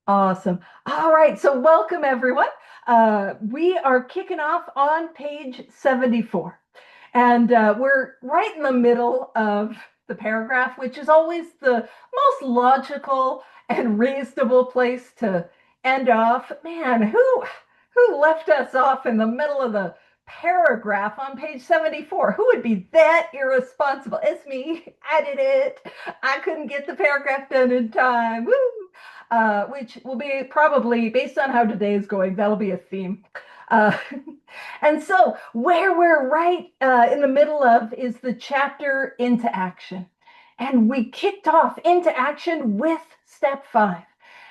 Awesome. All right, so welcome everyone. We are kicking off on page 74. And we're right in the middle of the paragraph, which is always the most logical and reasonable place to end off. Man, who left us off in the middle of the paragraph on page 74? Who would be that irresponsible? It's me. I did it. I couldn't get the paragraph done in time. Woo! Which will be probably based on how today is going, that'll be a theme. Uh, and so, where we're right in the middle of is the chapter into action. And we kicked off into action with step 5.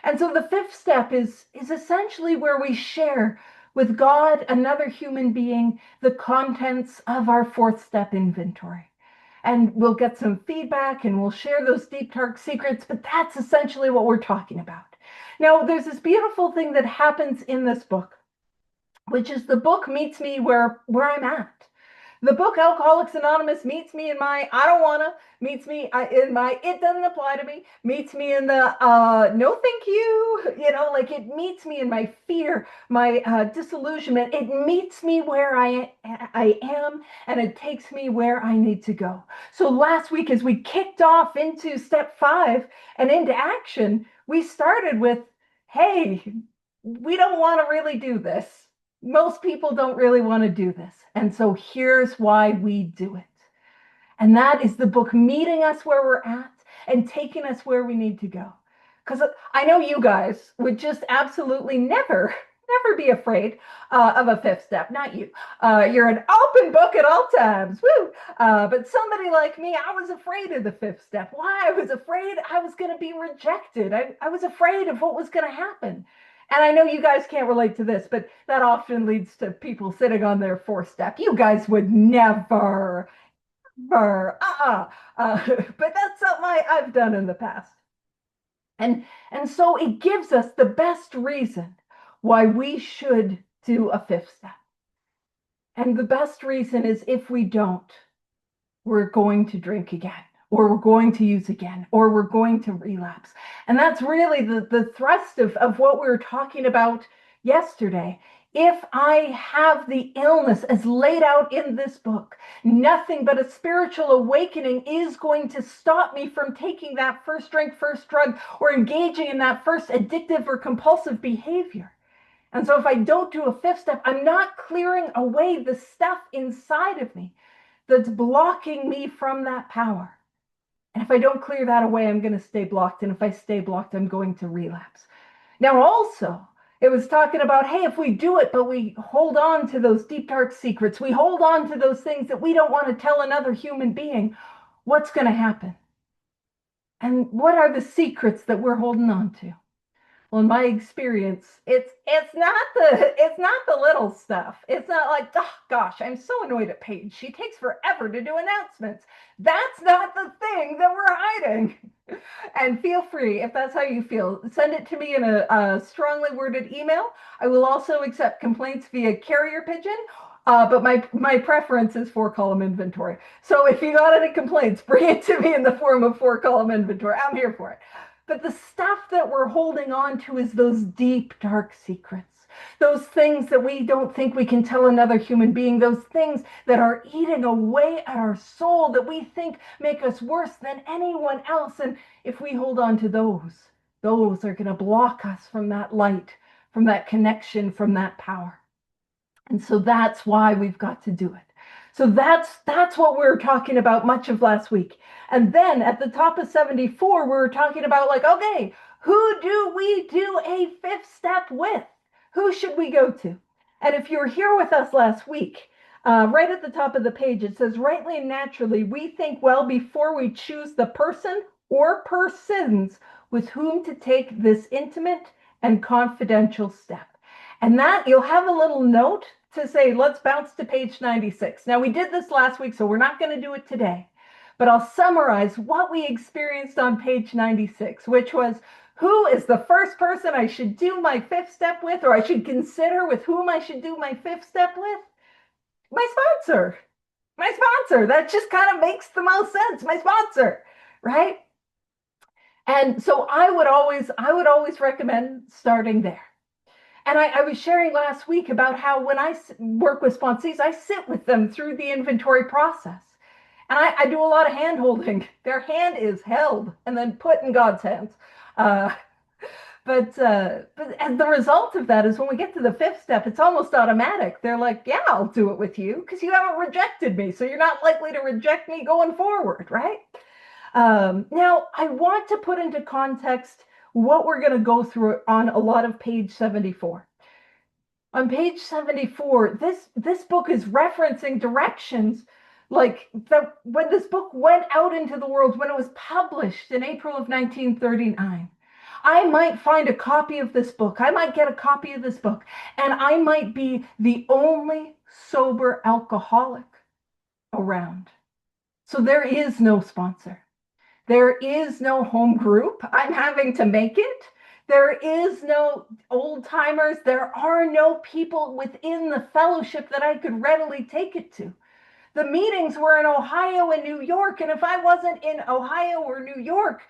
And so, the fifth step is essentially where we share with God, another human being, the contents of our fourth step inventory, and we'll get some feedback and we'll share those deep dark secrets, but that's essentially what we're talking about. Now there's this beautiful thing that happens in this book, which is the book meets me where I'm at. The book Alcoholics Anonymous meets me in my I don't wanna, meets me in my it doesn't apply to me, meets me in the no thank you, like it meets me in my fear, my disillusionment. It meets me where I am, and it takes me where I need to go. So last week, as we kicked off into step 5 and into action, we started with, hey, we don't want to really do this. Most people don't really want to do this. And so here's why we do it. And that is the book meeting us where we're at and taking us where we need to go. Because I know you guys would just absolutely never be afraid of a fifth step. Not you. You're an open book at all times. Woo! But somebody like me, I was afraid of the fifth step. Why? I was afraid I was going to be rejected. I was afraid of what was going to happen. And I know you guys can't relate to this, but that often leads to people sitting on their fourth step. You guys would never, but that's something I've done in the past. And so it gives us the best reason why we should do a fifth step. And the best reason is if we don't, we're going to drink again, or we're going to use again, or we're going to relapse. And that's really the thrust of what we were talking about yesterday. If I have the illness as laid out in this book, nothing but a spiritual awakening is going to stop me from taking that first drink, first drug, or engaging in that first addictive or compulsive behavior. And so if I don't do a fifth step, I'm not clearing away the stuff inside of me that's blocking me from that power. And if I don't clear that away, I'm going to stay blocked. And if I stay blocked, I'm going to relapse. Now, also, it was talking about, hey, if we do it, but we hold on to those deep, dark secrets, we hold on to those things that we don't want to tell another human being, what's going to happen? And what are the secrets that we're holding on to? Well, in my experience, it's not the little stuff. It's not like, oh gosh, I'm so annoyed at Paige. She takes forever to do announcements. That's not the thing that we're hiding. And feel free, if that's how you feel, send it to me in a strongly worded email. I will also accept complaints via carrier pigeon. But my preference is 4-column inventory. So if you got any complaints, bring it to me in the form of 4-column inventory. I'm here for it. But the stuff that we're holding on to is those deep, dark secrets, those things that we don't think we can tell another human being, those things that are eating away at our soul that we think make us worse than anyone else. And if we hold on to those are going to block us from that light, from that connection, from that power. And so that's why we've got to do it. So that's what we were talking about much of last week. And then at the top of 74, we were talking about like, okay, who do we do a fifth step with? Who should we go to? And if you were here with us last week, right at the top of the page, it says, rightly and naturally, we think well before we choose the person or persons with whom to take this intimate and confidential step. And that you'll have a little note to say, let's bounce to page 96. Now, we did this last week, so we're not going to do it today. But I'll summarize what we experienced on page 96, which was, who is the first person I should do my fifth step with, or I should consider with whom I should do my fifth step with? My sponsor. My sponsor. That just kind of makes the most sense. My sponsor, right? And so I would always recommend starting there. And I was sharing last week about how when work with sponsees, I sit with them through the inventory process. And I do a lot of hand holding. Their hand is held and then put in God's hands. Uh, but and the result of that is when we get to the fifth step, it's almost automatic. They're like, yeah, I'll do it with you because you haven't rejected me. So you're not likely to reject me going forward, right? Now, I want to put into context what we're going to go through on a lot of page 74. On page 74, this book is referencing directions like when this book went out into the world, when it was published in April of 1939. I might find a copy of this book. I might get a copy of this book, and I might be the only sober alcoholic around. So there is no sponsor. There is no home group. I'm having to make it. There is no old timers. There are no people within the fellowship that I could readily take it to. The meetings were in Ohio and New York. And if I wasn't in Ohio or New York,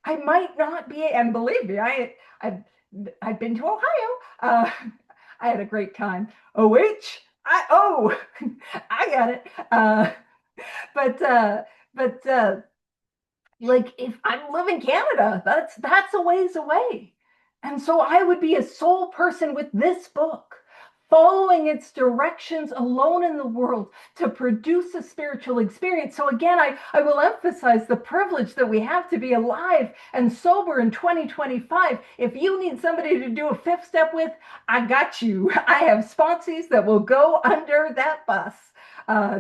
I might not be. And believe me, I've been to Ohio. I had a great time. Oh, I got it. But like if I live in Canada, that's a ways away. And so I would be a sole person with this book, following its directions alone in the world to produce a spiritual experience. So again, I will emphasize the privilege that we have to be alive and sober in 2025. If you need somebody to do a fifth step with, I got you. I have sponsees that will go under that bus.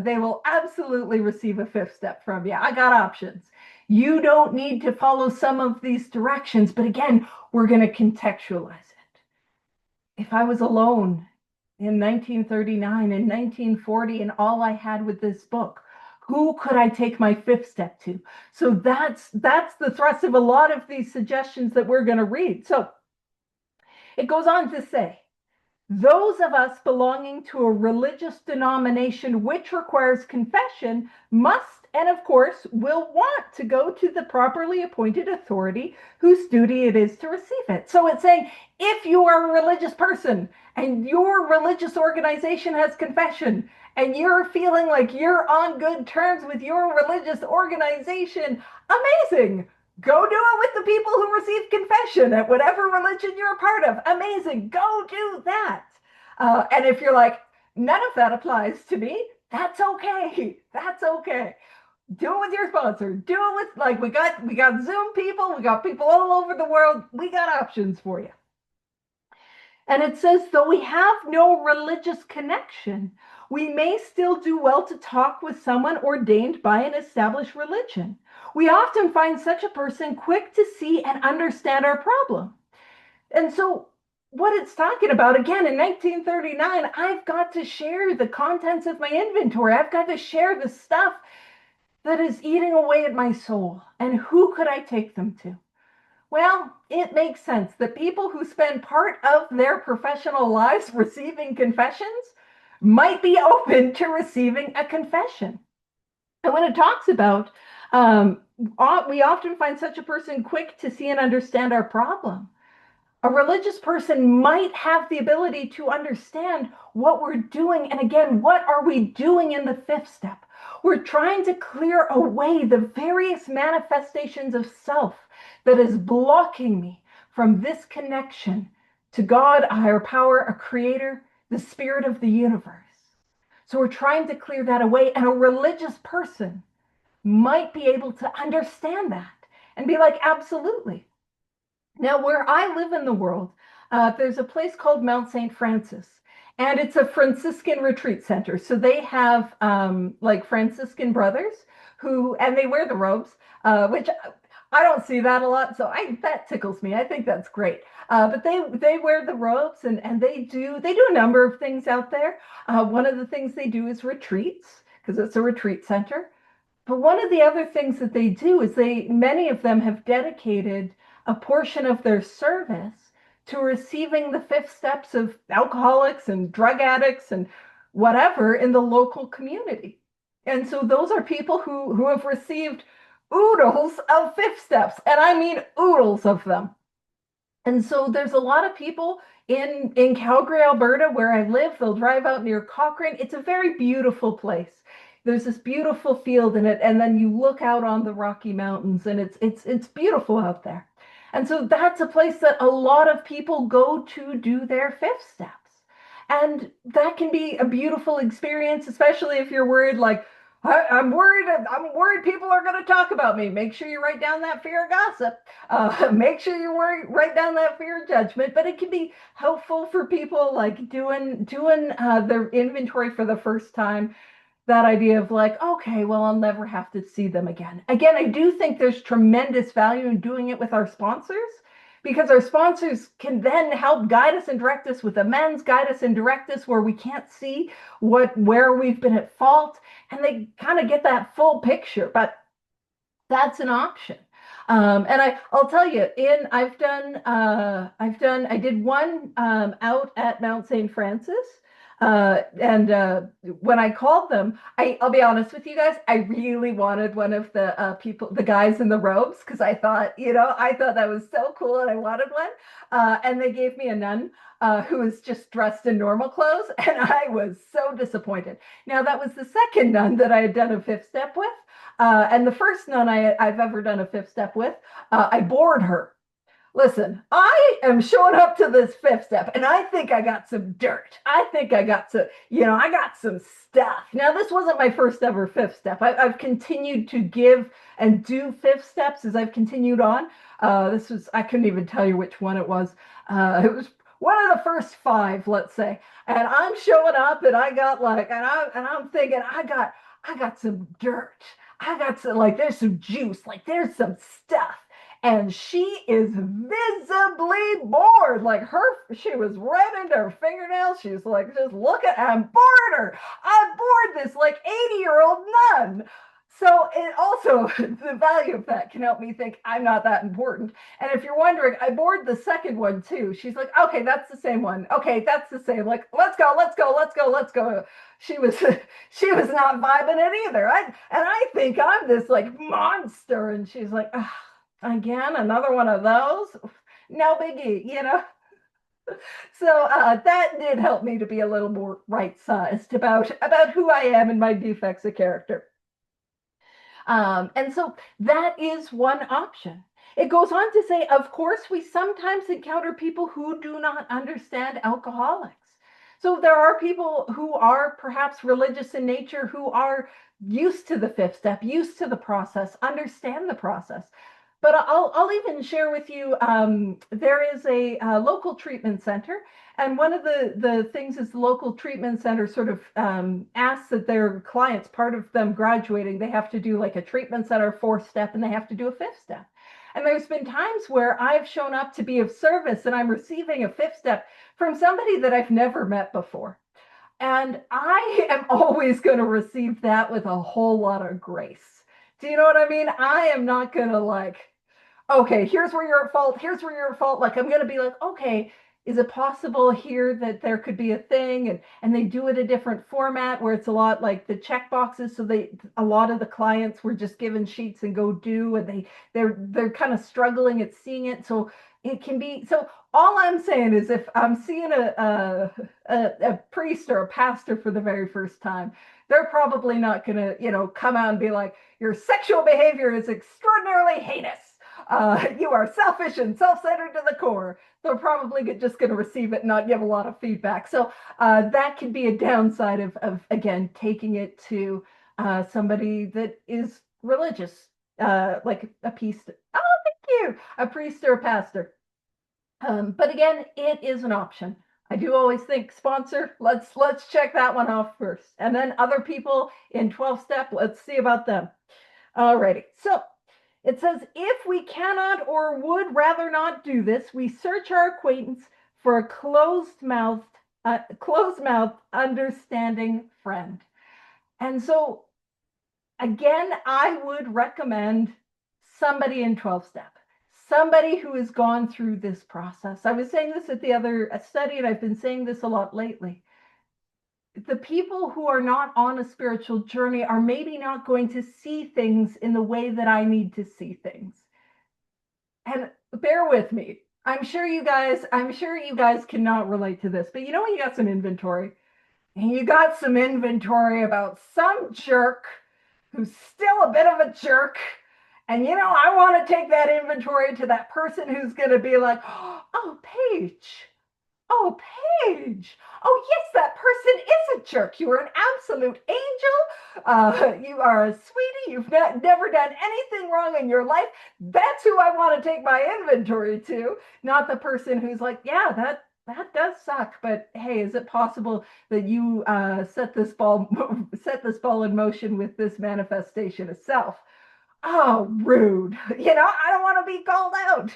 They will absolutely receive a fifth step from you. I got options. You don't need to follow some of these directions, but again, we're going to contextualize it. If I was alone in 1939 and 1940 and all I had with this book, who could I take my fifth step to? So that's the thrust of a lot of these suggestions that we're going to read. So it goes on to say, those of us belonging to a religious denomination which requires confession must and of course will want to go to the properly appointed authority whose duty it is to receive it. So it's saying if you are a religious person and your religious organization has confession and you're feeling like you're on good terms with your religious organization, amazing. Go do it with the people who receive confession at whatever religion you're a part of. Amazing. Go do that. And if you're like, none of that applies to me, that's okay. That's okay. Do it with your sponsor. Do it with like we got Zoom people, we got people all over the world. We got options for you. And it says, though we have no religious connection, we may still do well to talk with someone ordained by an established religion. We often find such a person quick to see and understand our problem. And so what it's talking about, again, in 1939, I've got to share the contents of my inventory. I've got to share the stuff that is eating away at my soul. And who could I take them to? Well, it makes sense that people who spend part of their professional lives receiving confessions might be open to receiving a confession. And when it talks about, we often find such a person quick to see and understand our problem. A religious person might have the ability to understand what we're doing. And again, what are we doing in the fifth step? We're trying to clear away the various manifestations of self that is blocking me from this connection to God, a higher power, a creator, the spirit of the universe. So we're trying to clear that away. And a religious person might be able to understand that and be like, absolutely. Now, where I live in the world, there's a place called Mount St. Francis, and it's a Franciscan retreat center. So they have like Franciscan brothers and they wear the robes, which I don't see that a lot. So that tickles me. I think that's great. But they wear the robes and they do a number of things out there. One of the things they do is retreats because it's a retreat center. But one of the other things that they do is many of them have dedicated a portion of their service to receiving the fifth steps of alcoholics and drug addicts and whatever in the local community. And so those are people who have received oodles of fifth steps, and I mean oodles of them. And so there's a lot of people in Calgary, Alberta, where I live. They'll drive out near Cochrane. It's a very beautiful place. There's this beautiful field in it, and then you look out on the Rocky Mountains, and it's beautiful out there. And so that's a place that a lot of people go to do their fifth steps. And that can be a beautiful experience, especially if you're worried, like, I'm worried people are going to talk about me. Make sure you write down that fear of gossip. Make sure you write down that fear of judgment. But it can be helpful for people like doing their inventory for the first time. That idea of like, okay, well, I'll never have to see them again. Again, I do think there's tremendous value in doing it with our sponsors, because our sponsors can then help guide us and direct us with amends, guide us and direct us where we can't see where we've been at fault, and they kind of get that full picture. But that's an option. And I'll tell you, I did one out at Mount St. Francis. And when I called them, I'll be honest with you guys, I really wanted one of the people, the guys in the robes, because I thought that was so cool and I wanted one. And they gave me a nun who was just dressed in normal clothes, and I was so disappointed. Now, that was the second nun that I had done a fifth step with. And the first nun I've ever done a fifth step with, I bored her. Listen, I am showing up to this fifth step, and I think I got some dirt. I think I got I got some stuff. Now, this wasn't my first ever fifth step. I've continued to give and do fifth steps as I've continued on. I couldn't even tell you which one it was. It was one of the first five, let's say. And I'm showing up, and I got I'm thinking, I got some dirt. I got some, like, there's some juice, like there's some stuff. And she is visibly bored. Like she was red into her fingernails. She's like, just look at, I'm bored her. I bored this like 80-year-old nun. So it also, the value of that can help me think I'm not that important. And if you're wondering, I bored the second one too. She's like, okay, that's the same one. Okay, that's the same. Like, let's go, let's go, let's go, let's go. She was she was not vibing it either. I think I'm this like monster. And she's like, oh, again, another one of those. No biggie. So that did help me to be a little more right-sized about who I am and my defects of character. And so that is one option. It goes on to say, of course, we sometimes encounter people who do not understand alcoholics. So there are people who are perhaps religious in nature, who are used to the fifth step, used to the process, understand the process. But I'll even share with you, there is a local treatment center. And one of the things is the local treatment center sort of asks that their clients, part of them graduating, they have to do like a treatment center fourth step, and they have to do a fifth step. And there's been times where I've shown up to be of service and I'm receiving a fifth step from somebody that I've never met before. And I am always going to receive that with a whole lot of grace. Do you know what I mean? I am not going to like, okay, here's where you're at fault. Here's where you're at fault. Like, I'm going to be like, okay, is it possible here that there could be a thing? And they do it a different format where it's a lot like the check boxes. So a lot of the clients were just given sheets and go do, and they're kind of struggling at seeing it. So it can be, so all I'm saying is if I'm seeing a priest or a pastor for the very first time, they're probably not going to, come out and be like, your sexual behavior is extraordinarily heinous. You are selfish and self-centered to the core. They're probably just going to receive it and not give a lot of feedback. So that can be a downside of again, taking it to somebody that is religious, like a priest. Oh, thank you. A priest or a pastor. But again, it is an option. I do always think sponsor, let's check that one off first. And then other people in 12 step, let's see about them. Alrighty. So it says, if we cannot or would rather not do this, we search our acquaintance for a closed-mouthed, understanding friend. And so, again, I would recommend somebody in 12-step, somebody who has gone through this process. I was saying this at the other study, and I've been saying this a lot lately. the people who are not on a spiritual journey are maybe not going to see things in the way that I need to see things. And bear with me. I'm sure you guys cannot relate to this, but you know when you got some inventory and you got some inventory about some jerk who's still a bit of a jerk. And I want to take that inventory to that person who's going to be like, oh, Paige, oh, Paige. Oh, yes, that person is a jerk. You are an absolute angel. You are a sweetie. You've never done anything wrong in your life. That's who I want to take my inventory to, not the person who's like, yeah, that does suck. But hey, is it possible that you set this ball in motion with this manifestation of self? Oh, rude. I don't want to be called out.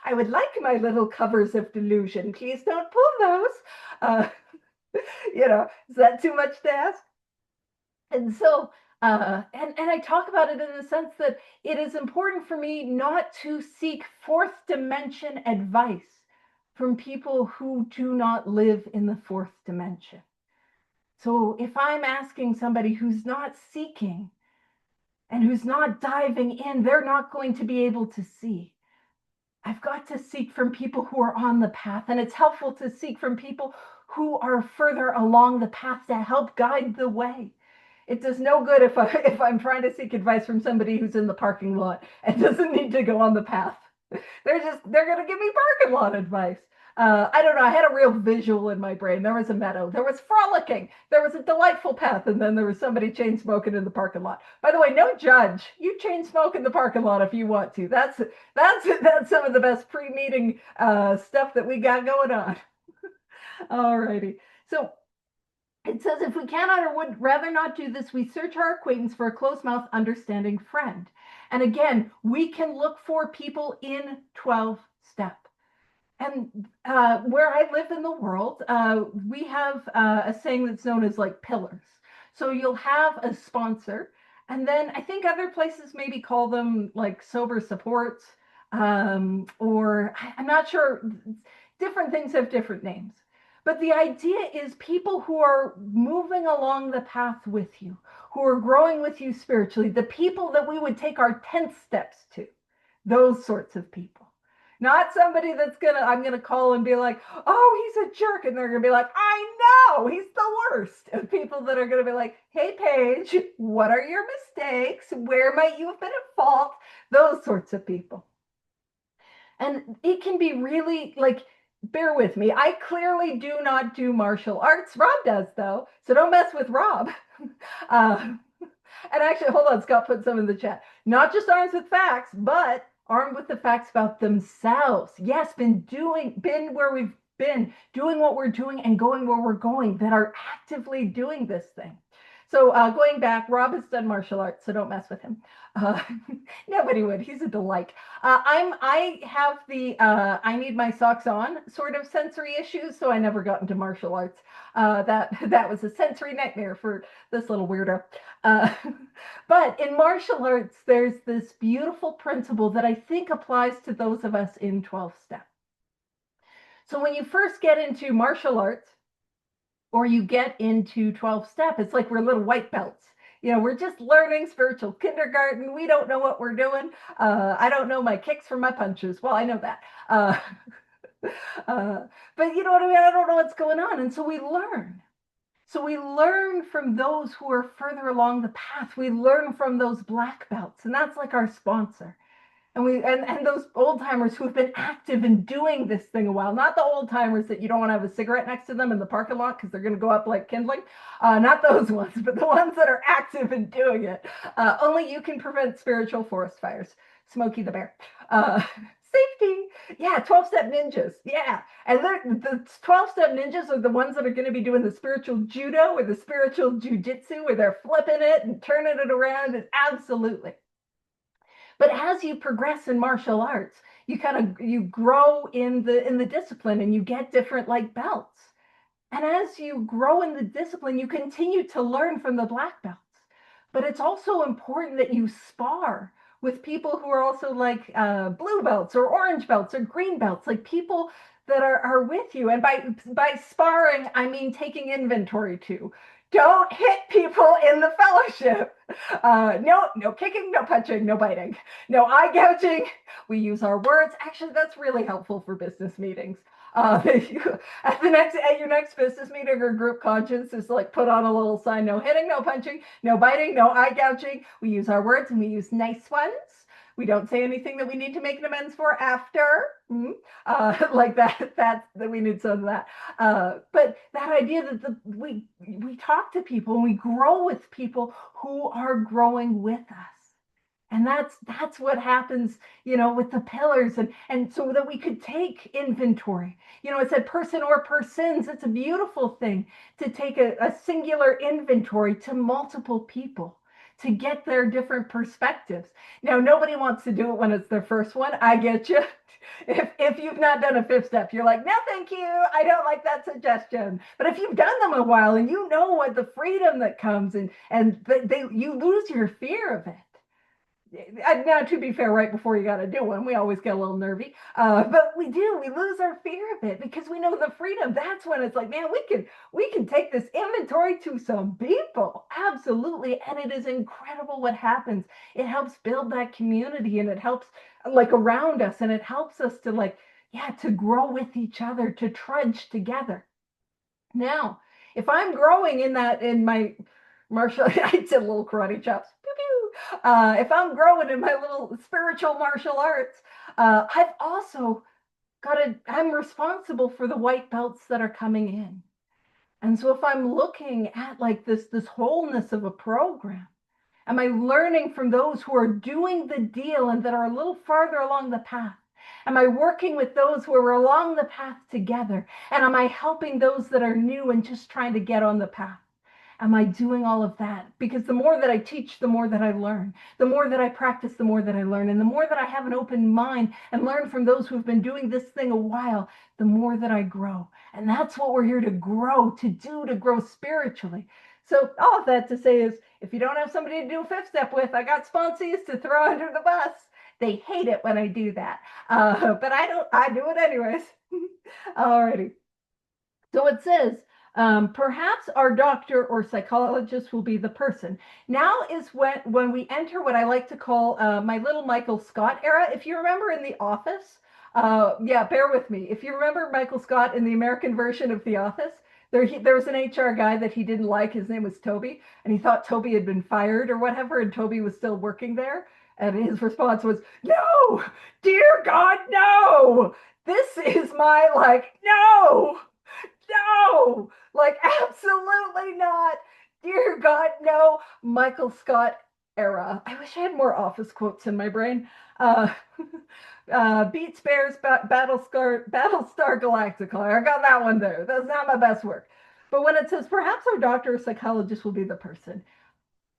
I would like my little covers of delusion. Please don't pull those. Uh, is that too much to ask? And so, and I talk about it in the sense that it is important for me not to seek fourth dimension advice from people who do not live in the fourth dimension. So if I'm asking somebody who's not seeking and who's not diving in, they're not going to be able to see. I've got to seek from people who are on the path, and it's helpful to seek from people who are further along the path to help guide the way. It does no good if I'm trying to seek advice from somebody who's in the parking lot and doesn't need to go on the path. They're going to give me parking lot advice. I don't know. I had a real visual in my brain. There was a meadow. There was frolicking. There was a delightful path. And then there was somebody chain smoking in the parking lot. By the way, no judge. You chain smoke in the parking lot if you want to. That's some of the best pre-meeting stuff that we got going on. All righty. So it says, if we cannot or would rather not do this, we search our acquaintance for a close-mouthed, understanding friend. And again, we can look for people in 12-step. And where I live in the world, we have a saying that's known as like pillars. So you'll have a sponsor, and then I think other places maybe call them like sober supports, or I'm not sure. Different things have different names. But the idea is people who are moving along the path with you, who are growing with you spiritually, the people that we would take our 10th steps to, those sorts of people. Not somebody I'm gonna call and be like, oh, he's a jerk. And they're gonna be like, I know, he's the worst. And people that are gonna be like, hey, Paige, what are your mistakes? Where might you have been at fault? Those sorts of people. And it can be really like, bear with me. I clearly do not do martial arts. Rob does, though. So don't mess with Rob. And actually, hold on, Scott put some in the chat. Not just armed with facts, but armed with the facts about themselves. Yes, been where we've been, doing what we're doing and going where we're going, that are actively doing this thing. So going back, Rob has done martial arts, so don't mess with him. Nobody would. He's a delight. I have the I need my socks on sort of sensory issues, so I never got into martial arts. That was a sensory nightmare for this little weirdo. But in martial arts, there's this beautiful principle that I think applies to those of us in 12-step. So when you first get into martial arts, or you get into 12-step, it's like we're little white belts. We're just learning spiritual kindergarten. We don't know what we're doing. I don't know my kicks from my punches. Well, I know that. But you know what I mean? I don't know what's going on. And so we learn. So we learn from those who are further along the path. We learn from those black belts. And that's like our sponsor. And those old timers who have been active in doing this thing a while, not the old timers that you don't want to have a cigarette next to them in the parking lot because they're going to go up like kindling, not those ones, but the ones that are active in doing it. Only you can prevent spiritual forest fires. Smokey the Bear. Safety. Yeah, 12-step ninjas. Yeah. And the 12-step ninjas are the ones that are going to be doing the spiritual judo or the spiritual jujitsu where they're flipping it and turning it around. And absolutely. But as you progress in martial arts, you grow in the discipline and you get different like belts. And as you grow in the discipline, you continue to learn from the black belts. But it's also important that you spar with people who are also like blue belts or orange belts or green belts, like people that are with you. And by sparring, I mean taking inventory too. Don't hit people in the fellowship. No kicking, no punching, no biting, no eye gouging. We use our words. Actually, that's really helpful for business meetings. At your next business meeting or group conscience is like put on a little sign: no hitting, no punching, no biting, no eye gouging. We use our words and we use nice ones. We don't say anything that we need to make an amends for after. Like that we need some of that. But that idea that we talk to people and we grow with people who are growing with us. And that's what happens, with the pillars, and so that we could take inventory. It said person or persons. It's a beautiful thing to take a singular inventory to multiple people to get their different perspectives. Now, nobody wants to do it when it's their first one. I get you. If you've not done a fifth step, you're like, no, thank you. I don't like that suggestion. But if you've done them a while and you know what the freedom that comes and you lose your fear of it. Now, to be fair, right before you got to do one, we always get a little nervy, but we lose our fear of it because we know the freedom. That's when it's like, man, we can take this inventory to some people, absolutely. And it is incredible what happens. It helps build that community, and it helps like around us, and it helps us to to grow with each other, to trudge together. Now, if I'm growing in my martial, I did little karate chops. If I'm growing in my little spiritual martial arts, I've also I'm responsible for the white belts that are coming in. And so if I'm looking at like this wholeness of a program, am I learning from those who are doing the deal and that are a little farther along the path? Am I working with those who are along the path together? And am I helping those that are new and just trying to get on the path? Am I doing all of that? Because the more that I teach, the more that I learn. The more that I practice, the more that I learn. And the more that I have an open mind and learn from those who have been doing this thing a while, the more that I grow. And that's what we're here to grow, to grow spiritually. So all of that to say is, if you don't have somebody to do a fifth step with, I got sponsees to throw under the bus. They hate it when I do that. But I do it anyways. Alrighty. So it says, perhaps our doctor or psychologist will be the person. Now is when we enter what I like to call my little Michael Scott era. If you remember in The Office, bear with me. If you remember Michael Scott in the American version of The Office, there was an HR guy that he didn't like. His name was Toby, and he thought Toby had been fired or whatever, and Toby was still working there. And his response was, no, dear God, no. This is my no. No, absolutely not. Dear God, no. Michael Scott era. I wish I had more Office quotes in my brain. Beats Bears, Battlestar Galactica. I got that one there. That's not my best work. But when it says, perhaps our doctor or psychologist will be the person.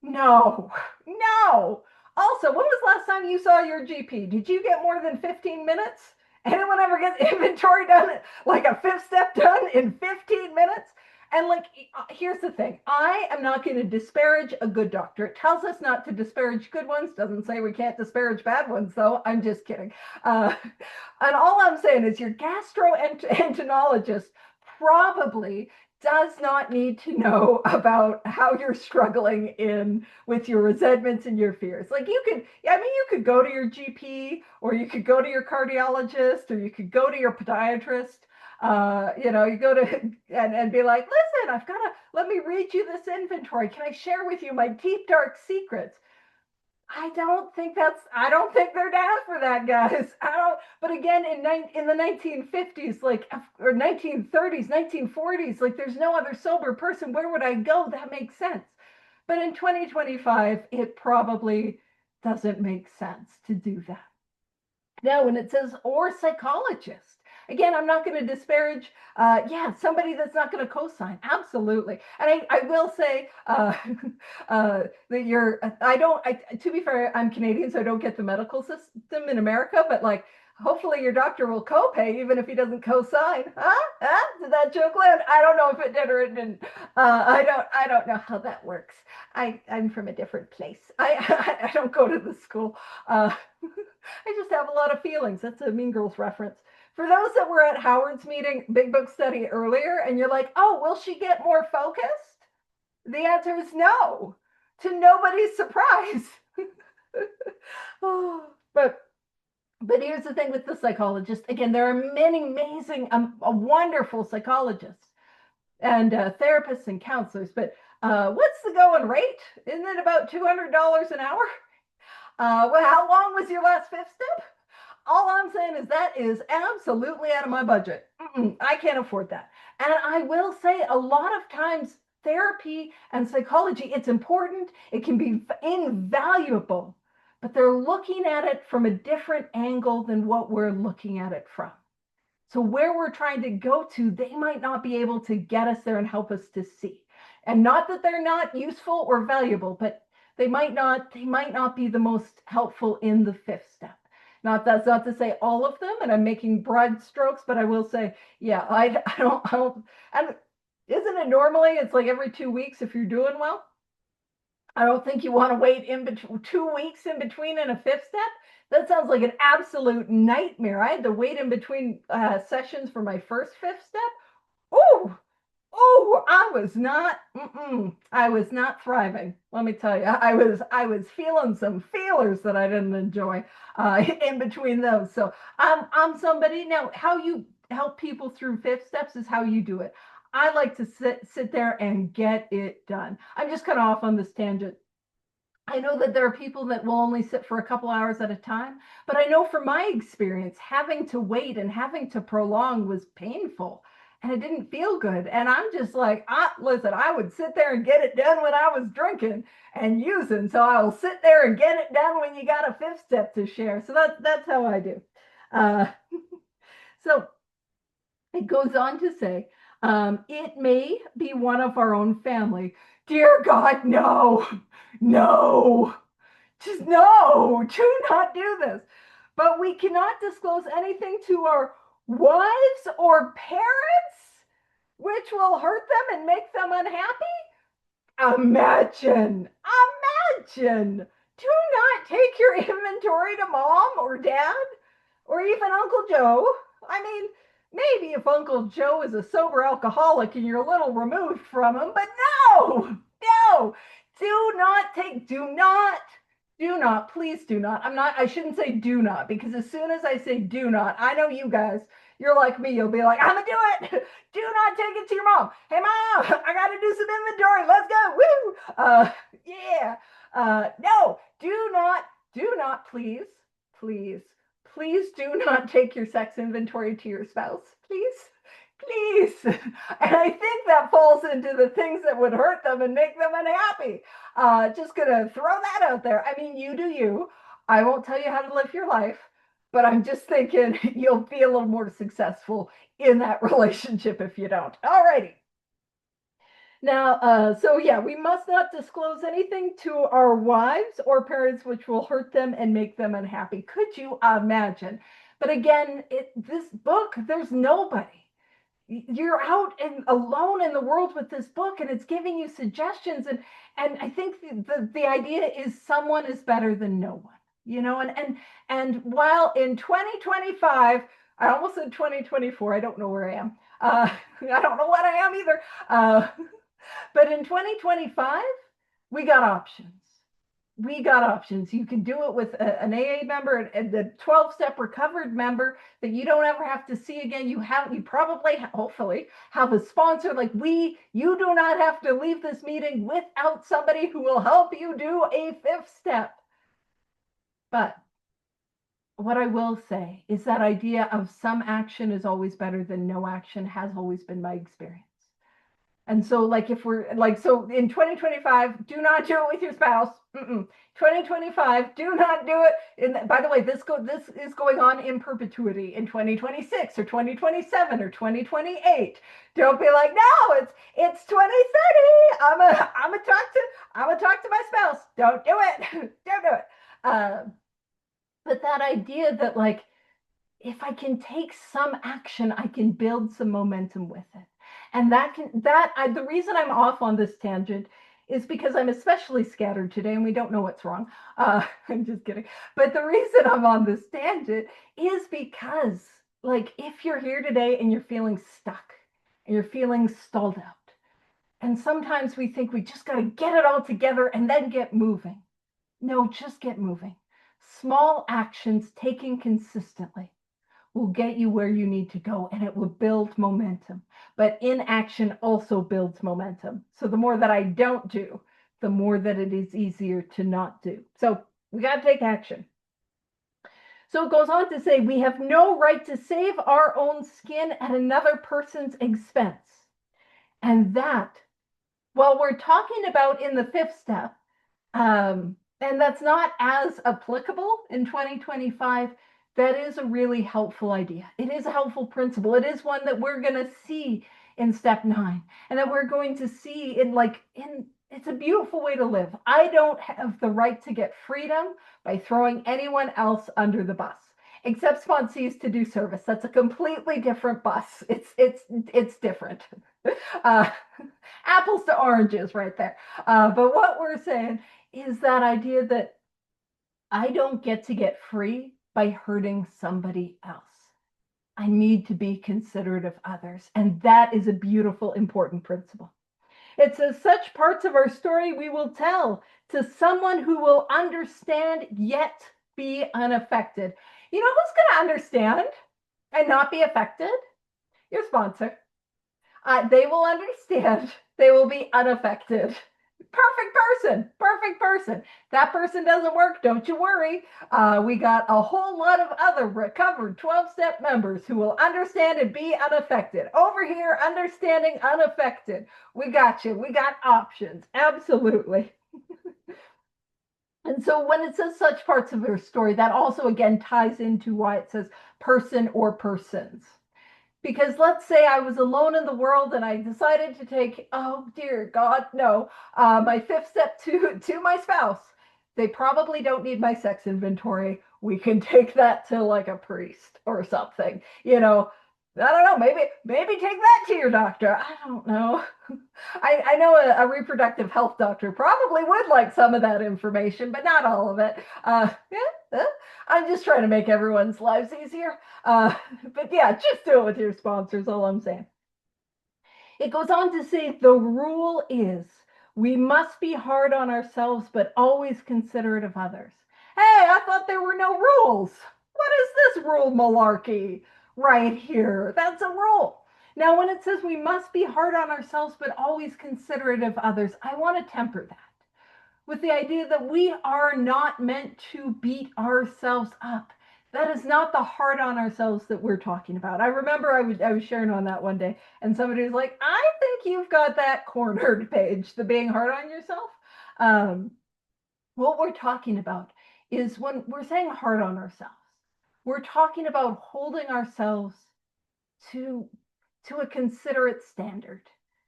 No. Also, when was the last time you saw your GP? Did you get more than 15 minutes? Anyone ever get inventory done, like a fifth step done in 15 minutes? And here's the thing. I am not going to disparage a good doctor. It tells us not to disparage good ones. Doesn't say we can't disparage bad ones, though. I'm just kidding. And all I'm saying is your gastroenterologist probably does not need to know about how you're struggling with your resentments and your fears. You could go to your GP, or you could go to your cardiologist, or you could go to your podiatrist. You go to and be like, listen, let me read you this inventory. Can I share with you my deep, dark secrets? I don't think they're down for that, guys. But again, in the 1950s, or 1930s, 1940s, there's no other sober person. Where would I go? That makes sense. But in 2025, it probably doesn't make sense to do that. Now, when it says or psychologist, again, I'm not going to disparage, somebody that's not going to co-sign. Absolutely. And I will say that to be fair, I'm Canadian, so I don't get the medical system in America, but hopefully your doctor will copay even if he doesn't co-sign. Did that joke land? I don't know if it did or it didn't. I don't know how that works. I'm from a different place. I don't go to the school. I just have a lot of feelings. That's a Mean Girls reference. For those that were at Howard's meeting, Big Book Study earlier, and you're like, oh, will she get more focused? The answer is no, to nobody's surprise. Oh, but here's the thing with the psychologist. Again, there are many amazing, wonderful psychologists and therapists and counselors. But what's the going rate? Isn't it about $200 an hour? Well, how long was your last fifth step? All I'm saying is that is absolutely out of my budget. I can't afford that. And I will say a lot of times therapy and psychology, it's important. It can be invaluable, but they're looking at it from a different angle than what we're looking at it from. So where we're trying to go to, they might not be able to get us there and help us to see. And not that they're not useful or valuable, but they might not be the most helpful in the fifth step. That's not to say all of them, and I'm making broad strokes, but I will say, yeah, I don't, and isn't it normally it's like every 2 weeks if you're doing well? I don't think you want to wait in between 2 weeks in between in a fifth step. That sounds like an absolute nightmare. I had to wait in between sessions for my first fifth step. Oh, I was not thriving. Let me tell you, I was feeling some feelers that I didn't enjoy in between those. So I'm somebody now. How you help people through fifth steps is how you do it. I like to sit there and get it done. I'm just kind of off on this tangent. I know that there are people that will only sit for a couple hours at a time, but I know from my experience, having to wait and having to prolong was painful and it didn't feel good. And I'm just like, listen, I would sit there and get it done when I was drinking and using. So I'll sit there and get it done when you got a fifth step to share. So that's how I do. Uh, so it goes on to say, it may be one of our own family. Dear God, no, just no, do not do this. But we cannot disclose anything to our wives or parents, which will hurt them and make them unhappy. Imagine. Do not take your inventory to mom or dad or even Uncle Joe. I mean, maybe if Uncle Joe is a sober alcoholic and you're a little removed from him, but no, do not, please do not. I shouldn't say do not, because as soon as I say do not, I know you guys, you're like me, you'll be like, I'm gonna do it. Do not take it to your mom. Hey mom, I gotta do some inventory. Let's go. Woo. Yeah. No, do not, please, do not take your sex inventory to your spouse. Please. And I think that falls into the things that would hurt them and make them unhappy. Just gonna throw that out there. I mean, you do you. I won't tell you how to live your life, but I'm just thinking you'll be a little more successful in that relationship if you don't. All righty. Now, so yeah, we must not disclose anything to our wives or parents which will hurt them and make them unhappy. Could you imagine? But again, this book, there's nobody. You're out and alone in the world with this book, and it's giving you suggestions. And I think the idea is someone is better than no one, and while in 2025, I almost said 2024, I don't know where I am. I don't know what I am either. But in 2025, we got options. You can do it with an AA member and the 12-step recovered member that you don't ever have to see again. You probably, hopefully, have a sponsor like we. You do not have to leave this meeting without somebody who will help you do a fifth step. But what I will say is that idea of some action is always better than no action has always been my experience. And so, like, if we're like, so in 2025, do not do it with your spouse. 2025, do not do it. And by the way, this is going on in perpetuity in 2026 or 2027 or 2028. Don't be like, no, it's 2030. I'm gonna talk to my spouse. Don't do it. Don't do it. But that idea that, like, if I can take some action, I can build some momentum with it. And the reason I'm off on this tangent is because I'm especially scattered today and we don't know what's wrong. I'm just kidding. But the reason I'm on this tangent is because, like, if you're here today and you're feeling stuck and you're feeling stalled out, and sometimes we think we just got to get it all together and then get moving. No, just get moving. Small actions taken consistently will get you where you need to go, and it will build momentum. But inaction also builds momentum. So the more that I don't do, the more that it is easier to not do. So we got to take action. So it goes on to say, we have no right to save our own skin at another person's expense. And that, well, we're talking about in the fifth step, and that's not as applicable in 2025. That is a really helpful idea. It is a helpful principle. It is one that we're going to see in step 9, and that we're going to see in it's a beautiful way to live. I don't have the right to get freedom by throwing anyone else under the bus, except sponsees to do service. That's a completely different bus. It's different. Apples to oranges right there. But what we're saying is that idea that I don't get to get free by hurting somebody else. I need to be considerate of others. And that is a beautiful, important principle. It says, such parts of our story we will tell to someone who will understand yet be unaffected. You know who's going to understand and not be affected? Your sponsor. They will understand. They will be unaffected. Perfect person. That person doesn't work, don't you worry. We got a whole lot of other recovered 12-step members who will understand and be unaffected. Over here, understanding unaffected. We got you. We got options. Absolutely. And so when it says such parts of your story, that also again ties into why it says person or persons. Because let's say I was alone in the world and I decided to take, oh dear God, no, my fifth step to my spouse. They probably don't need my sex inventory. We can take that to like a priest or something. You know, I don't know, maybe take that to your doctor. I don't know. I know a reproductive health doctor probably would like some of that information, but not all of it. I'm just trying to make everyone's lives easier. But yeah, just do it with your sponsors, all I'm saying. It goes on to say, the rule is we must be hard on ourselves, but always considerate of others. Hey, I thought there were no rules. What is this rule malarkey right here? That's a rule. Now, when it says we must be hard on ourselves, but always considerate of others, I want to temper that with the idea that we are not meant to beat ourselves up. That is not the hard on ourselves that we're talking about. I remember I was sharing on that one day, and somebody was like, I think you've got that cornered, Paige, the being hard on yourself. What we're talking about is when we're saying hard on ourselves, we're talking about holding ourselves to a considerate standard.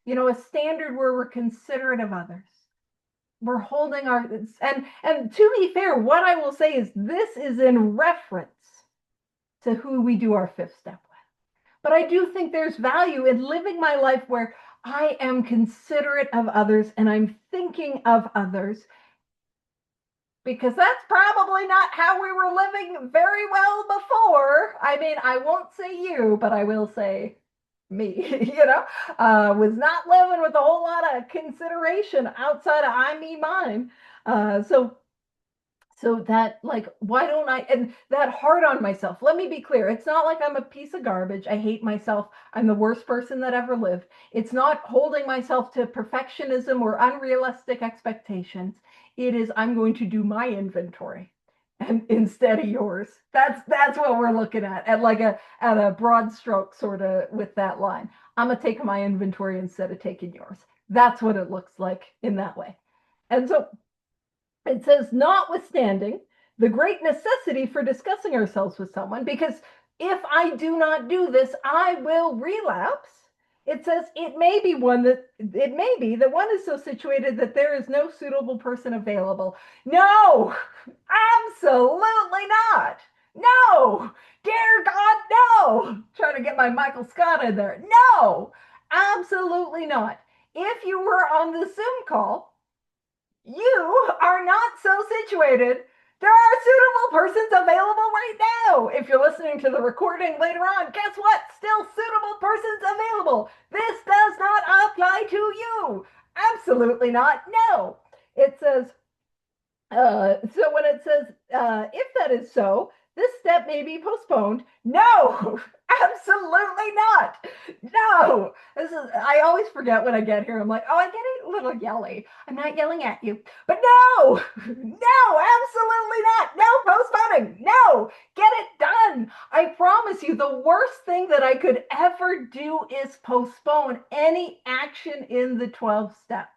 You know, a standard where we're considerate of others. We're holding our, and to be fair, what I will say is this is in reference to who we do our fifth step with. But I do think there's value in living my life where I am considerate of others and I'm thinking of others, because that's probably not how we were living very well before. I mean, I won't say you, but I will say me, was not living with a whole lot of consideration outside of I, me, mine. So that, like, why don't I, and that hard on myself, let me be clear. It's not like I'm a piece of garbage. I hate myself. I'm the worst person that ever lived. It's not holding myself to perfectionism or unrealistic expectations. It is, I'm going to do my inventory and instead of yours. That's what we're looking at like at a broad stroke, sort of, with that line. I'm gonna take my inventory instead of taking yours. That's what it looks like in that way. And so it says, notwithstanding the great necessity for discussing ourselves with someone, because if I do not do this, I will relapse. It says it may be that one is so situated that there is no suitable person available. No, absolutely not. No, dear God, no. Trying to get my Michael Scott in there. No, absolutely not. If you were on the Zoom call, you are not so situated. There are suitable persons available right now. If you're listening to the recording later on, guess what? Still suitable persons available. This does not apply to you. Absolutely not. No. It says, so when it says, if that is so, this step may be postponed. No, absolutely not. No, this is, I always forget when I get here. I'm like, oh, I get a little yelly. I'm not yelling at you, but no, no, absolutely not. No postponing. No, get it done. I promise you, the worst thing that I could ever do is postpone any action in the 12 steps.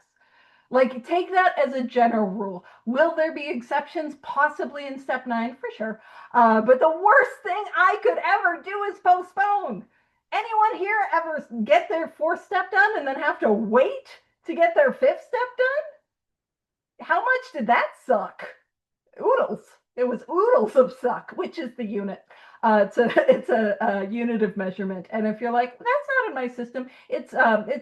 Like, take that as a general rule. Will there be exceptions? Possibly in step 9, for sure. But the worst thing I could ever do is postpone. Anyone here ever get their 4th step done and then have to wait to get their 5th step done? How much did that suck? Oodles. It was oodles of suck, which is the unit. It's a unit of measurement. And if you're like, that's not in my system, it's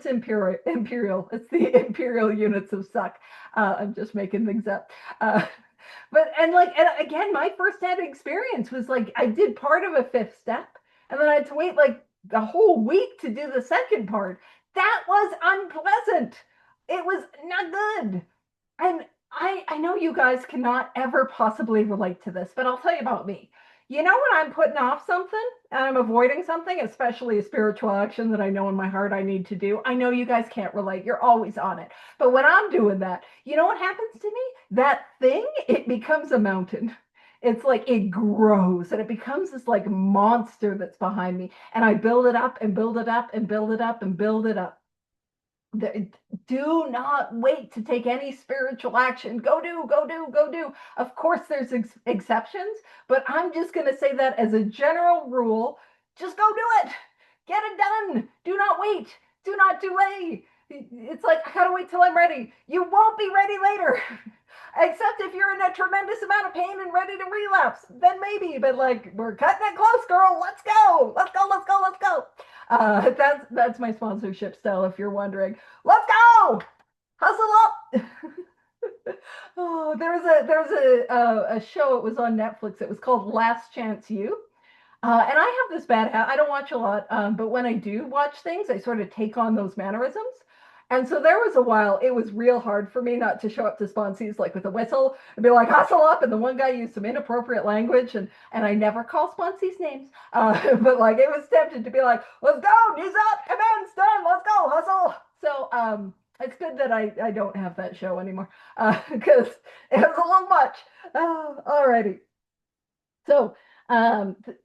imperial. It's the imperial units of suck. I'm just making things up. And again, my firsthand experience was like I did part of a 5th step, and then I had to wait like a whole week to do the second part. That was unpleasant. It was not good. And I know you guys cannot ever possibly relate to this, but I'll tell you about me. You know, when I'm putting off something and I'm avoiding something, especially a spiritual action that I know in my heart I need to do, I know you guys can't relate. You're always on it. But when I'm doing that, you know what happens to me? That thing, it becomes a mountain. It's like it grows and it becomes this like monster that's behind me. And I build it up and build it up and build it up and build it up. Do not wait to take any spiritual action. Go do, go do, go do. Of course, there's exceptions, but I'm just going to say that as a general rule. Just go do it. Get it done. Do not wait. Do not delay. It's like, I gotta wait till I'm ready. You won't be ready later. Except if you're in a tremendous amount of pain and ready to relapse, then maybe. But like, we're cutting it close, girl. Let's go. Let's go. Let's go. Let's go. That's my sponsorship style. If you're wondering, let's go. Hustle up. Oh, there was a show. It was on Netflix. It was called Last Chance U. And I have this bad habit. I don't watch a lot, but when I do watch things, I sort of take on those mannerisms. And so there was a while it was real hard for me not to show up to sponsees like with a whistle and be like, hustle up. And the one guy used some inappropriate language, and I never call sponsees names. But like it was tempted to be like, let's go, knees up, commence, done, let's go, hustle. So it's good that I don't have that show anymore because it was a little much. Alrighty. So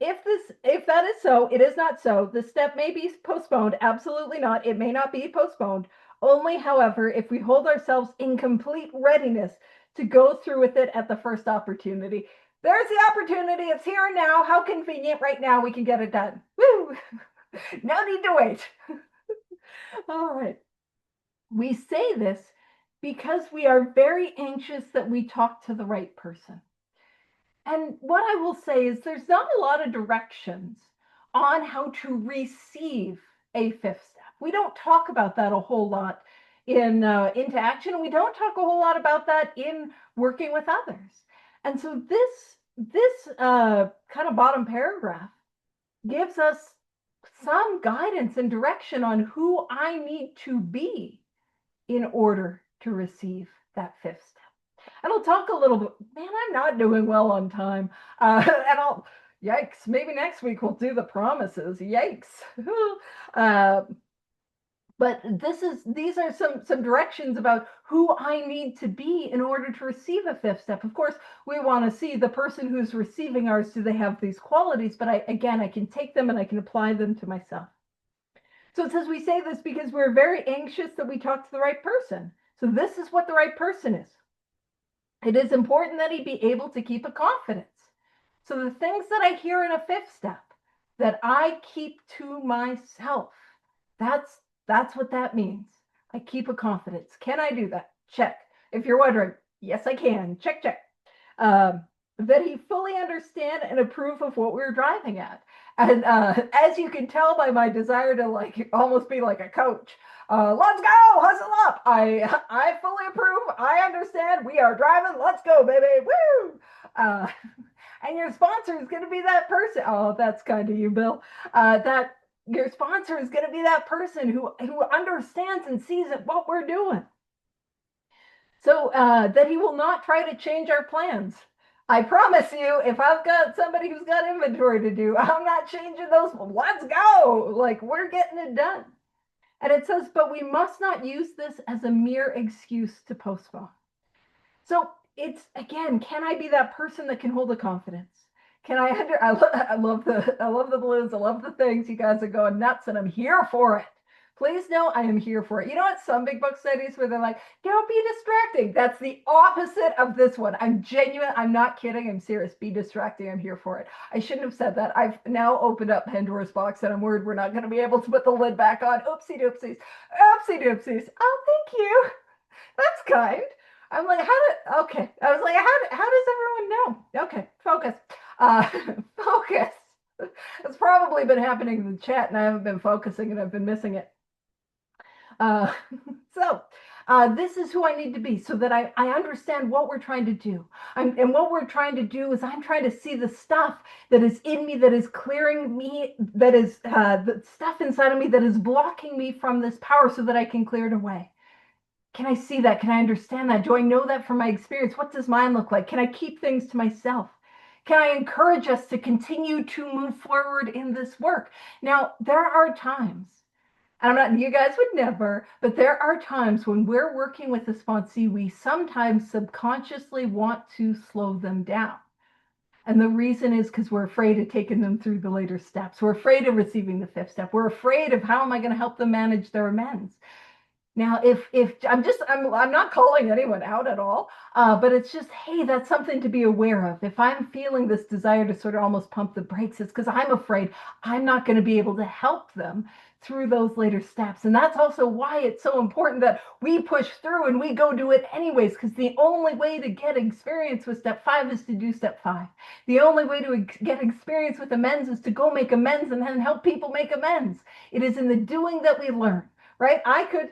if that is so, it is not so. The step may be postponed. Absolutely not. It may not be postponed. Only, however, if we hold ourselves in complete readiness to go through with it at the first opportunity. There's the opportunity. It's here and now. How convenient right now we can get it done. Woo! No need to wait. All right. We say this because we are very anxious that we talk to the right person. And what I will say is there's not a lot of directions on how to receive a 5th step. We don't talk about that a whole lot in Into Action. We don't talk a whole lot about that in working with others. And so this kind of bottom paragraph gives us some guidance and direction on who I need to be in order to receive that 5th step. And I'll talk a little bit. Man, I'm not doing well on time. Yikes, maybe next week we'll do the promises. Yikes. But these are some directions about who I need to be in order to receive a 5th step. Of course, we want to see the person who's receiving ours, do they have these qualities? But I can take them and I can apply them to myself. So it says we say this because we're very anxious that we talk to the right person. So this is what the right person is. It is important that he be able to keep a confidence. So the things that I hear in a 5th step that I keep to myself, that's what that means. I keep a confidence. Can I do that? Check. If you're wondering, yes, I can. Check, check. that he fully understand and approve of what we were driving at. And as you can tell by my desire to like almost be like a coach, let's go, hustle up. I fully approve. I understand. We are driving. Let's go, baby. Woo! Uh, and your sponsor is going to be that person. Oh, that's kind of you, Bill. That your sponsor is going to be that person who understands and sees what we're doing. So that he will not try to change our plans. I promise you, if I've got somebody who's got inventory to do, I'm not changing those. Let's go. Like, we're getting it done. And it says, but we must not use this as a mere excuse to postpone. So it's, again, can I be that person that can hold the confidence? Can I love the balloons. I love the things. You guys are going nuts and I'm here for it. Please know I am here for it. You know what? Some big book studies where they're like, don't be distracting. That's the opposite of this one. I'm genuine. I'm not kidding. I'm serious. Be distracting. I'm here for it. I shouldn't have said that. I've now opened up Pandora's box and I'm worried we're not going to be able to put the lid back on. Oopsie doopsies. Oopsie doopsies. Oh, thank you. That's kind. I'm like, okay. I was like, how does everyone know? Okay, focus. Focus. It's probably been happening in the chat and I haven't been focusing and I've been missing it. Uh, so this is who I need to be so that I understand what we're trying to do. And what we're trying to do is I'm trying to see the stuff that is in me, that is clearing me, that is the stuff inside of me that is blocking me from this power so that I can clear it away. Can I see that? Can I understand that? Do I know that from my experience? What does mine look like? Can I keep things to myself? Can I encourage us to continue to move forward in this work? Now, there are times, and I'm not, you guys would never, but there are times when we're working with a sponsee, we sometimes subconsciously want to slow them down. And the reason is because we're afraid of taking them through the later steps. We're afraid of receiving the fifth step. We're afraid of how am I going to help them manage their amends. Now, if I'm not calling anyone out at all, but it's just, hey, that's something to be aware of. If I'm feeling this desire to sort of almost pump the brakes, it's because I'm afraid I'm not going to be able to help them through those later steps. And that's also why it's so important that we push through and we go do it anyways, because the only way to get experience with step 5 is to do step 5. The only way to get experience with amends is to go make amends and then help people make amends. It is in the doing that we learn, right? I could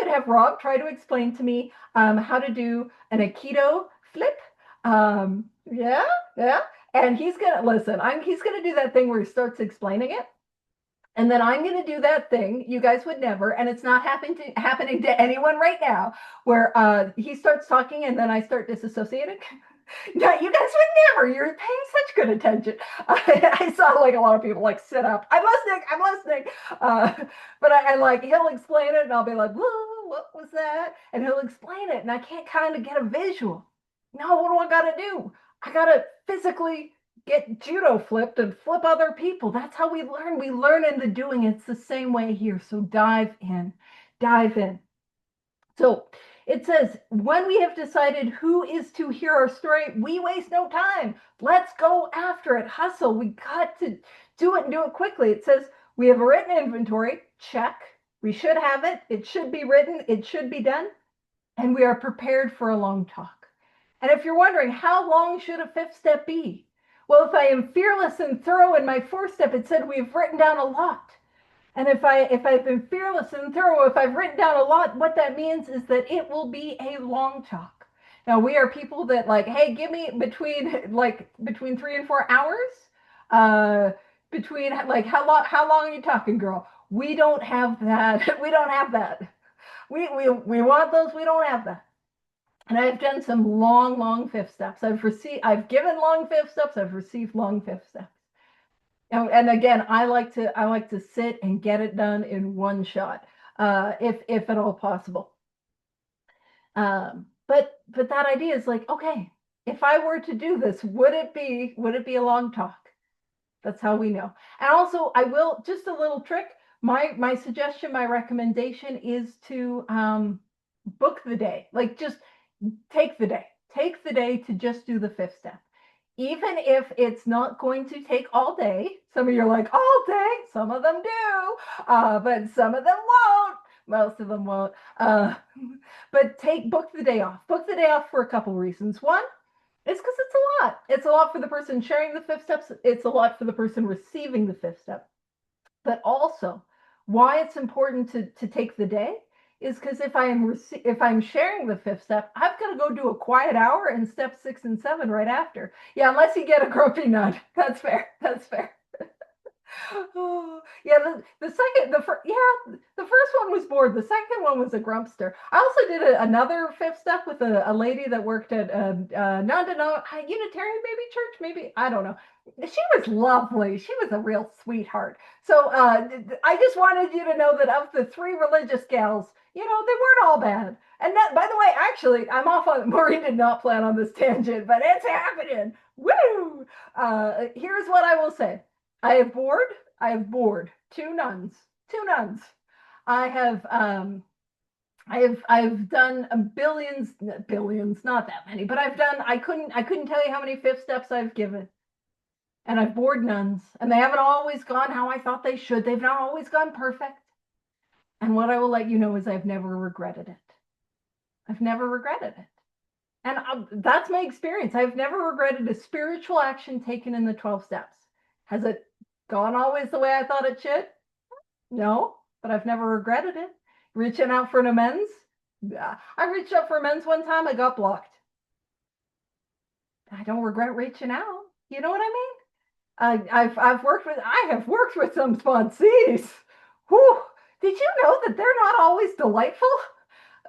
have Rob try to explain to me how to do an Aikido flip. Yeah. And he's gonna listen. He's gonna do that thing where he starts explaining it, and then I'm gonna do that thing. You guys would never, and it's not happening to anyone right now, where he starts talking and then I start disassociating. No, you guys would never. You're paying such good attention. I saw like a lot of people like sit up. I'm listening. But I like he'll explain it, and I'll be like, "What was that?" And he'll explain it, and I can't kind of get a visual. Now, what do I got to do? I got to physically get judo flipped and flip other people. That's how we learn. We learn in the doing. It's the same way here. So dive in. So it says, when we have decided who is to hear our story, we waste no time. Let's go after it. Hustle. We got to do it and do it quickly. It says, we have a written inventory. Check. We should have it. It should be written. It should be done. And we are prepared for a long talk. And if you're wondering, how long should a fifth step be? Well, if I am fearless and thorough in my fourth step, it said we've written down a lot. And if I've been fearless and thorough, if I've written down a lot, what that means is that it will be a long talk. Now we are people that like, hey, give me between 3 and 4 hours. Between like how long are you talking, girl? We don't have that. We don't have that. We want those. We don't have that. And I've done some long fifth steps. I've given long fifth steps. I've received long fifth steps. And again, I like to sit and get it done in one shot, if at all possible. But that idea is like, okay, if I were to do this, would it be a long talk? That's how we know. And also, I will just a little trick. My suggestion, my recommendation is to book the day. Like just take the day. Take the day to just do the fifth step. Even if it's not going to take all day. Some of you are like, all day. Some of them do, but some of them won't. Most of them won't. But book the day off. Book the day off for a couple reasons. One, It's because it's a lot. It's a lot for the person sharing the fifth steps. It's a lot for the person receiving the fifth step. But also, why it's important to take the day is because if I'm sharing the fifth step, I've got to go do a quiet hour in step 6 and 7 right after. Yeah, unless you get a grumpy nut. That's fair. That's fair. Oh, yeah, the first one was bored. The second one was a grumpster. I also did another fifth step with a lady that worked at a Unitarian maybe church, maybe, I don't know. She was lovely. She was a real sweetheart. So I just wanted you to know that of the 3 religious gals, they weren't all bad. And that, by the way, actually, I'm off on, Maureen did not plan on this tangent, but it's happening. Woo! Here's what I will say. I have bored 2 nuns. 2 nuns. I have I've done billions, not that many, but I couldn't tell you how many fifth steps I've given. And I've bored nuns, and they haven't always gone how I thought they should. They've not always gone perfect. And what I will let you know is I've never regretted it. I've never regretted it. And that's my experience. I've never regretted a spiritual action taken in the 12 steps. Has it gone always the way I thought it should? No, but I've never regretted it. Reaching out for an amends? I reached out for amends one time, I got blocked. I don't regret reaching out. You know what I mean? I have worked with some sponsees. Whew. Did you know that they're not always delightful?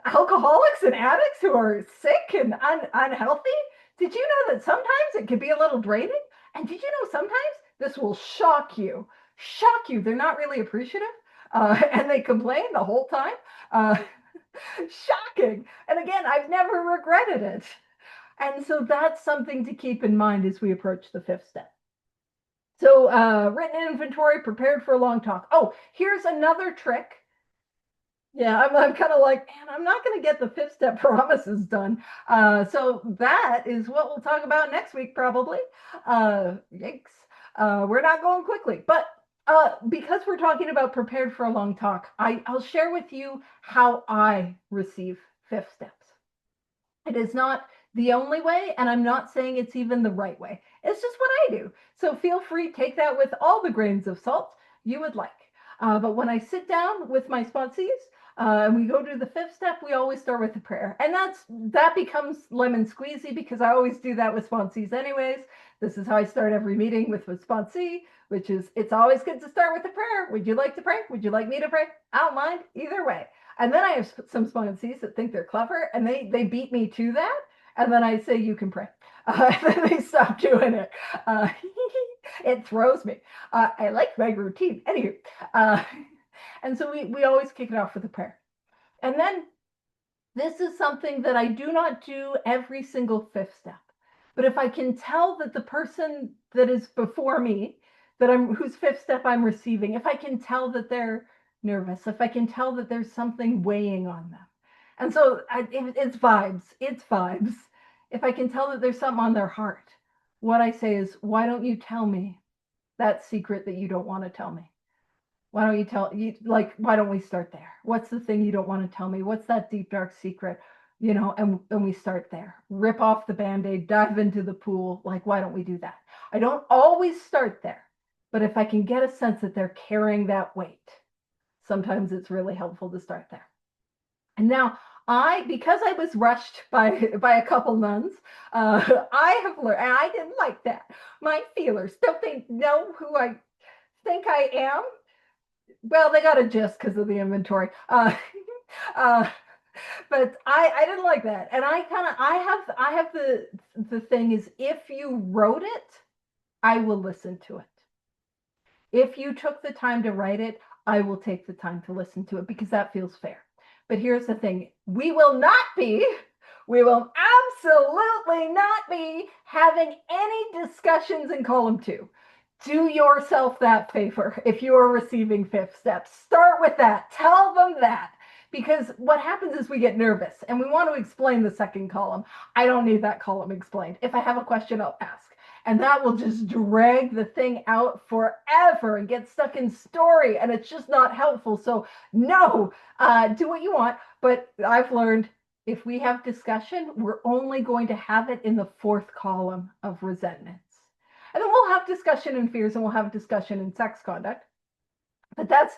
Alcoholics and addicts who are sick and unhealthy? Did you know that sometimes it can be a little draining? And did you know sometimes this will shock you? Shock you. They're not really appreciative. And they complain the whole time. Shocking. And again, I've never regretted it. And so that's something to keep in mind as we approach the 5th step. So written inventory, prepared for a long talk. Oh, here's another trick. Yeah, I'm kind of like, man, I'm not going to get the 5th step promises done. So that is what we'll talk about next week, probably. Yikes. We're not going quickly, but because we're talking about prepared for a long talk, I'll share with you how I receive 5th steps. It is not the only way, and I'm not saying it's even the right way. It's just what I do. So feel free, take that with all the grains of salt you would like. But when I sit down with my sponsees, and we go to the 5th step, we always start with a prayer. And that becomes lemon squeezy because I always do that with sponsees anyways. This is how I start every meeting with a sponsee, which is, it's always good to start with a prayer. Would you like to pray? Would you like me to pray? I don't mind, either way. And then I have some sponsees that think they're clever, and they beat me to that. And then I say, you can pray. And then they stop doing it. It throws me. I like my routine. Anywho, and so we always kick it off with a prayer. And then this is something that I do not do every single 5th step. But if I can tell that the person that is before me, whose 5th step I'm receiving, if I can tell that they're nervous, if I can tell that there's something weighing on them. And so it's vibes. It's vibes. If I can tell that there's something on their heart, what I say is, why don't you tell me that secret that you don't want to tell me? Why don't we start there? What's the thing you don't want to tell me? What's that deep, dark secret? And we start there. Rip off the Band-Aid, dive into the pool. Like, why don't we do that? I don't always start there, but if I can get a sense that they're carrying that weight, sometimes it's really helpful to start there. And now because I was rushed by a couple nuns, I have learned, and I didn't like that. My feelers, don't they know who I think I am? Well, they got a gist because of the inventory. But I didn't like that. And I have the thing is, if you wrote it, I will listen to it. If you took the time to write it, I will take the time to listen to it because that feels fair. But here's the thing. We will absolutely not be having any discussions in column 2. Do yourself that favor. If you are receiving 5th steps, start with that. Tell them that. Because what happens is we get nervous and we want to explain the second column. I don't need that column explained. If I have a question, I'll ask. And that will just drag the thing out forever and get stuck in story. And it's just not helpful. So no, do what you want. But I've learned if we have discussion, we're only going to have it in the fourth column of resentments. And then we'll have discussion in fears, and we'll have discussion in sex conduct. But that's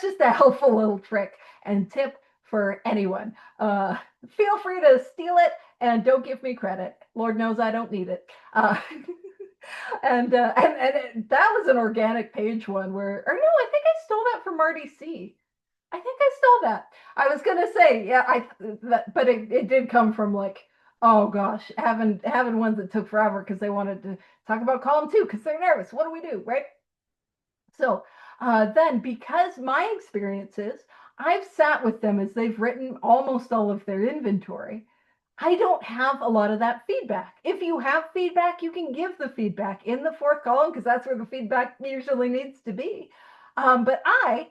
just a helpful little trick and tip for anyone. Feel free to steal it and don't give me credit. Lord knows I don't need it. And that was an organic page one where, or no, I think I stole that from Marty C. I think I stole that. I was gonna say, yeah, but it did come from like, oh gosh, having ones that took forever because they wanted to talk about column 2 because they're nervous. What do we do, right? So then, because my experiences, I've sat with them as they've written almost all of their inventory. I don't have a lot of that feedback. If you have feedback, you can give the feedback in the fourth column because that's where the feedback usually needs to be. But I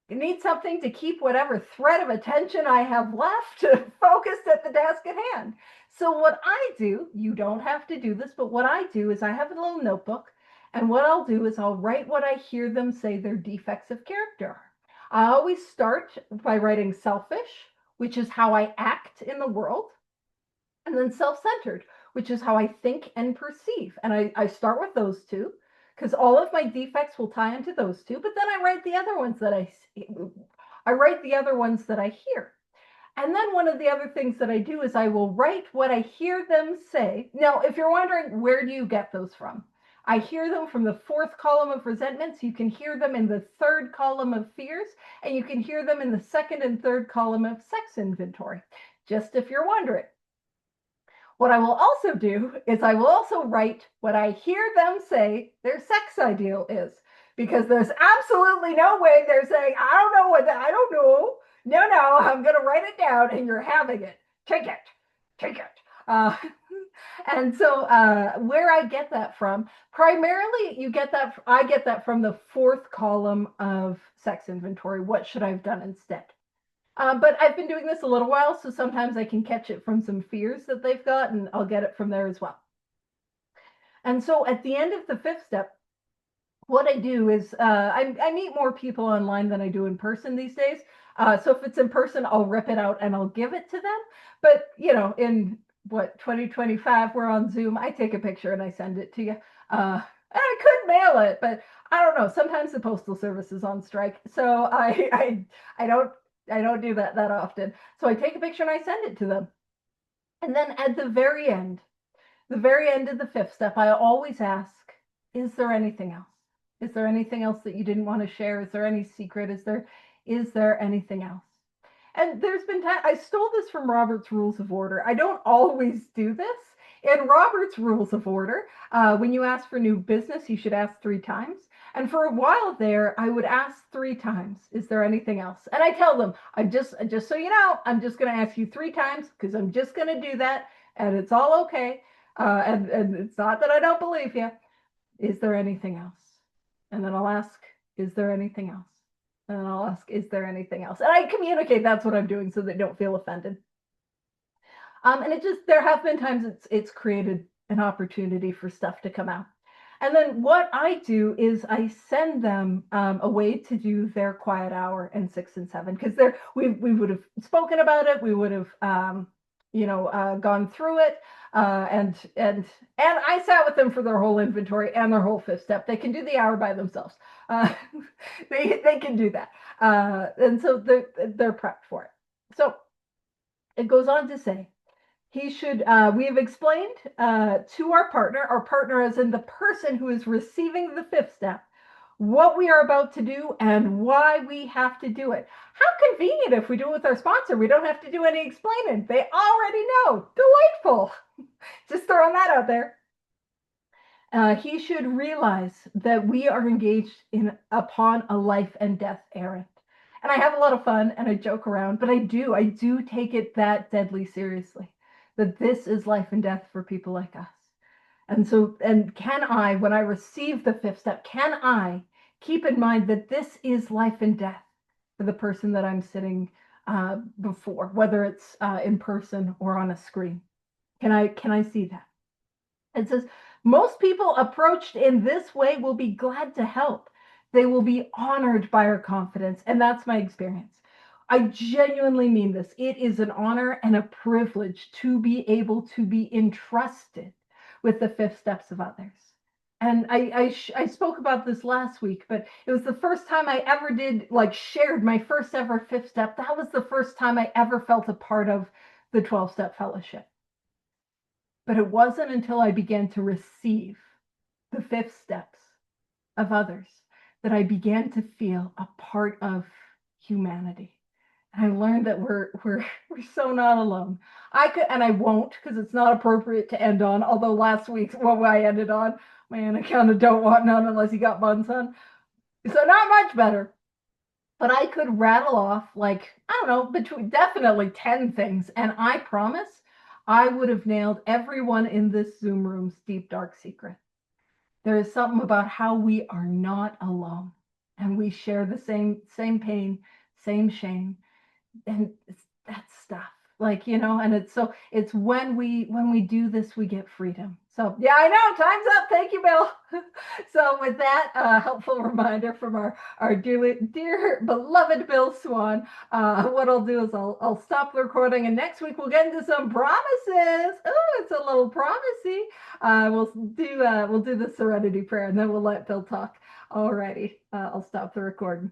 need something to keep whatever thread of attention I have left focused at the desk at hand. So what I do, you don't have to do this, but what I do is I have a little notebook, and what I'll do is I'll write what I hear them say their defects of character are. I always start by writing selfish, which is how I act in the world, and then self-centered, which is how I think and perceive. And I start with those two because all of my defects will tie into those two, but then I write the other ones that I write the other ones that I hear. And then one of the other things that I do is I will write what I hear them say. Now, if you're wondering, where do you get those from? I hear them from the fourth column of resentments. You can hear them in the third column of fears, and you can hear them in the second and third column of sex inventory, just if you're wondering. What I will also do is I will also write what I hear them say their sex ideal is, because there's absolutely no way they're saying, I don't know what that, I don't know. No, I'm going to write it down and you're having it. Take it. And so where I get that from, primarily I get that from the fourth column of sex inventory. What should I have done instead? But I've been doing this a little while, so sometimes I can catch it from some fears that they've got, and I'll get it from there as well. And so at the end of the fifth step, what I do is I meet more people online than I do in person these days. So if it's in person, I'll rip it out and I'll give it to them. But, in 2025, we're on Zoom, I take a picture and I send it to you. And I could mail it, but I don't know. Sometimes the Postal Service is on strike. So I don't do that often. So I take a picture and I send it to them. And then at the very end of the fifth step, I always ask, is there anything else? Is there anything else that you didn't want to share? Is there any secret? Is there anything else? And there's been time, I stole this from Robert's Rules of Order. I don't always do this. In Robert's Rules of Order, when you ask for new business, you should ask 3 times. And for a while there, I would ask 3 times, is there anything else? And I tell them, just so you know, I'm just going to ask you 3 times because I'm just going to do that. And it's all okay. And it's not that I don't believe you. Is there anything else? And then I'll ask, is there anything else? And then I'll ask, is there anything else? And I communicate that's what I'm doing so they don't feel offended. And there have been times it's created an opportunity for stuff to come out. And then what I do is I send them a way to do their quiet hour in 6 and 7, because we would have spoken about it. We would have gone through it. And I sat with them for their whole inventory and their whole fifth step. They can do the hour by themselves. They can do that. And so they're prepped for it. So it goes on to say, we have explained to our partner as in the person who is receiving the fifth step, what we are about to do and why we have to do it. How convenient if we do it with our sponsor. We don't have to do any explaining. They already know. Delightful. Just throwing that out there. He should realize that we are engaged upon a life and death errand. And I have a lot of fun and I joke around, but I do take it that deadly seriously, that this is life and death for people like us. And can I, when I receive the fifth step, can I keep in mind that this is life and death for the person that I'm sitting before, whether it's in person or on a screen? Can I see that? It says, most people approached in this way will be glad to help. They will be honored by our confidence. And that's my experience. I genuinely mean this. It is an honor and a privilege to be able to be entrusted with the fifth steps of others. And I spoke about this last week, but it was the first time I ever did, like, shared my first ever fifth step. That was the first time I ever felt a part of the 12-step fellowship. But it wasn't until I began to receive the fifth steps of others that I began to feel a part of humanity. And I learned that we're so not alone. I could, and I won't, because it's not appropriate to end on. Although last week's what I ended on, man, I kind of don't want none unless you got buns on. So not much better. But I could rattle off, like, I don't know, between definitely 10 things, and I promise I would have nailed everyone in this Zoom room's deep dark secret. There is something about how we are not alone, and we share the same pain, same shame, and it's that stuff, like, and it's when we do this, we get freedom. So yeah, I know, time's up. Thank you, Bill. So with that helpful reminder from our dear beloved Bill Swan, what I'll do is I'll stop the recording, and next week we'll get into some promises. Oh, it's a little promisey. We'll do the serenity prayer, and then we'll let Bill talk. Alrighty, I'll stop the recording.